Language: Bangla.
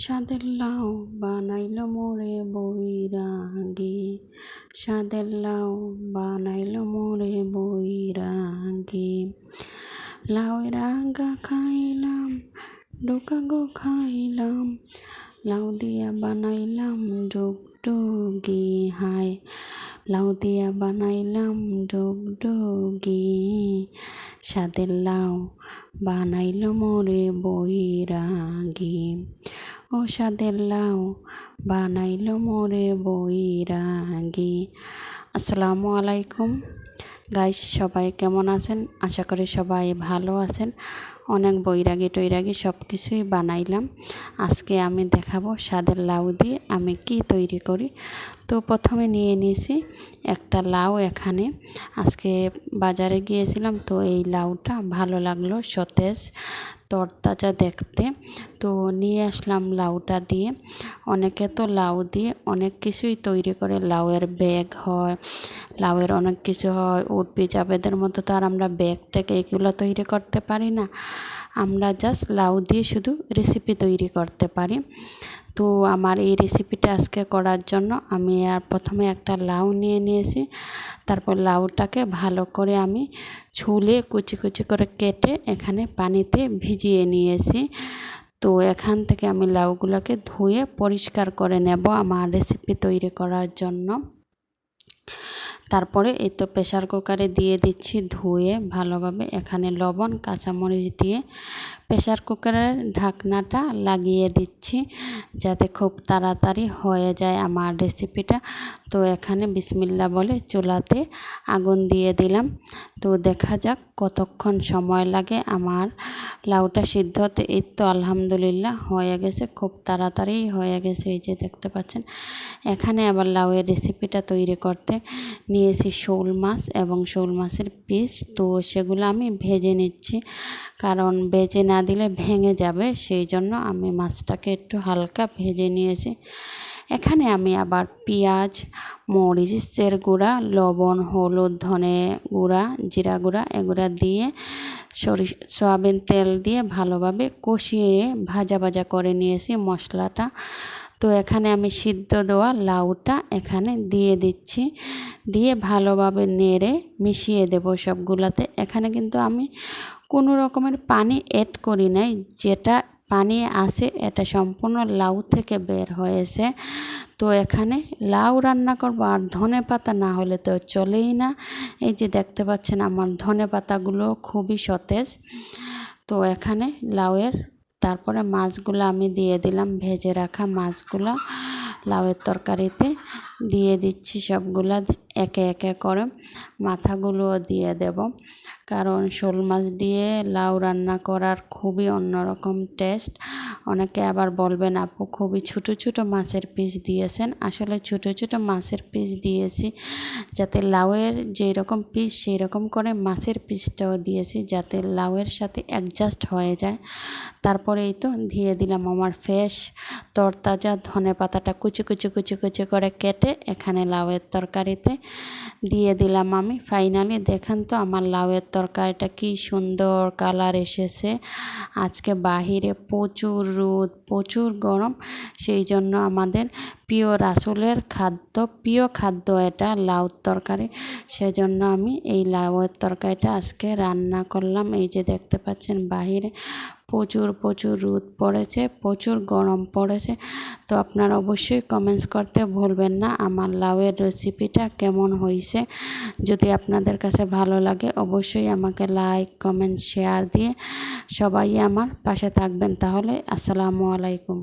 সাদের লাউ বানাইল মোরে বৈরাগী, সাদের লাউ বানাইল মোরে বৈরাগী। লাউয়ের আগা খাইলাম, ডোকা গো খাইলাম, লাউ দিয়া বানাইলাম ডুগডুগি হায়, লাউ দিয়া বানাইলাম ডুগডুগি। সাদের লাউ বানাইল মোরে বৈরাগী, ও সাদের লাউ বানাইল মোরে বৈরাগী। আসসালামু আলাইকুম গাইস, সবাই কেমন আছেন? আশা করি সবাই ভালো আছেন। অনেক বৈরাগী টৈরাগী সব কিছুই বানাইলাম। আজকে আমি দেখাবো সাদের লাউ দিয়ে আমি কি তৈরি করি। তো প্রথমে নিয়ে নিয়েছি একটা লাউ। এখানে আজকে বাজারে গিয়েছিলাম, তো এই লাউটা ভালো লাগলো, সতেজ তরতাজা দেখতে, তো নিয়ে আসলাম লাউটা দিয়ে। অনেকে তো লাউ দিয়ে অনেক কিছুই তৈরি করে, লাউয়ের ব্যাগ হয়, লাউয়ের অনেক কিছু হয়, উট পিজাবেদের মতো। তো আর আমরা ব্যাগ থেকে এগুলো তৈরি করতে পারি না, আমরা জাস্ট লাউ দিয়ে শুধু রেসিপি তৈরি করতে পারি। তো আমার এই রেসিপিটা আজকে করার জন্য আমি প্রথমে একটা লাউ নিয়ে নিয়েছি। তারপর লাউটাকে ভালো করে আমি ছুলে কুচি কুচি করে কেটে এখানে পানিতে ভিজিয়ে নিয়েছি। তো এখান থেকে আমি লাউগুলোকে ধুয়ে পরিষ্কার করে নেব আমার রেসিপি তৈরি করার জন্য। তারপরে এই তো প্রেসার কুকারে দিয়ে দিচ্ছি ধুয়ে ভালোভাবে। এখানে লবণ কাঁচামরিচ দিয়ে প্রেসার কুকারের ঢাকনাটা লাগিয়ে দিচ্ছি, যাতে খুব তাড়াতাড়ি হয়ে যায় আমার রেসিপিটা। তো এখানে বিসমিল্লাহ বলে চুলাতে আগুন দিয়ে দিলাম। তো দেখা যাক কতক্ষণ সময় লাগে আমার লাউটা সিদ্ধ হতে। এই তো আলহামদুলিল্লাহ হয়ে গেছে, খুব তাড়াতাড়ি হয়ে গেছে। এই যে দেখতে পাচ্ছেন। এখানে আবার লাউয়ের রেসিপিটা তৈরি করতে নিয়েছি শোল মাছ এবং শোল মাছের পিস। তো সেগুলো আমি ভেজে নিচ্ছি, কারণ ভেজে না দিলে ভেঙে যাবে, সেই জন্য আমি মাছটাকে একটু হালকা ভেজে নিয়েছি। এখানে আমি আবার পেঁয়াজ, মরিচের গুঁড়া, লবণ, হলুদ, ধনে গুঁড়া, জিরা গুঁড়া এগুলো দিয়ে সয়াবিন তেল দিয়ে ভালোভাবে কষিয়ে ভাজা ভাজা করে নিয়েছি মশলাটা। তো এখানে আমি সিদ্ধ দেওয়া লাউটা এখানে দিয়ে দিচ্ছি, দিয়ে ভালোভাবে নেড়ে মিশিয়ে দেব সবগুলাতে। এখানে কিন্তু আমি কোনো রকমের পানি অ্যাড করি নাই, যেটা পানি আসে এটা সম্পূর্ণ লাউ থেকে বের হয়েছে। তো এখানে লাউ রান্না করব, আর ধনে পাতা না হলে তো চলেই না। এই যে দেখতে পাচ্ছেন আমার ধনে পাতাগুলো খুবই সতেজ। তো এখানে লাউয়ের তারপরে মাছগুলো আমি দিয়ে দিলাম, ভেজে রাখা মাছগুলো লাউয়ের তরকারিতে দিয়ে দিচ্ছি সবগুলা একে একে করে। মাথাগুলোও দিয়ে দেব, কারণ শোল মাছ দিয়ে লাউ রান্না করার খুবই অন্যরকম টেস্ট। অনেকে আবার বলবেন আপু খুবই ছোটো ছোটো মাছের পিস দিয়েছেন। আসলে ছোটো ছোটো মাছের পিস দিয়েছি, যাতে লাউয়ের যেই রকম পিস সেই রকম করে মাছের পিসটাও দিয়েছি, যাতে লাউয়ের সাথে অ্যাডজাস্ট হয়ে যায়। তারপরে এই তো দিয়ে দিলাম আমার ফ্রেশ তরতাজা ধনে পাতাটা কুচি কুচি কুচি কুচি করে কেটে এখানে লাউয়ের তরকারিতে দিয়ে দিলাম আমি। ফাইনালি দেখেন তো আমার লাউয়ের তরকারিটা কি সুন্দর কালার এসেছে। আজকে বাহিরে প্রচুর রোদ, প্রচুর গরম, সেই জন্য আমাদের প্রিয় রাসুলের প্রিয় খাদ্য এটা লাউর তরকারি। সেজন্য আমি এই লাউয়ের তরকারিটা আজকে রান্না করলাম। এই যে দেখতে পাচ্ছেন বাহিরে প্রচুর প্রচুর রোদ পড়েছে, প্রচুর গরম পড়েছে। তো আপনারা অবশ্যই কমেন্টস করতে ভুলবেন না আমার লাউয়ের রেসিপিটা কেমন হয়েছে। যদি আপনাদের কাছে ভালো লাগে অবশ্যই আমাকে লাইক, কমেন্ট, শেয়ার দিয়ে সবাই আমার পাশে থাকবেন। তাহলে আসসালামু আলাইকুম।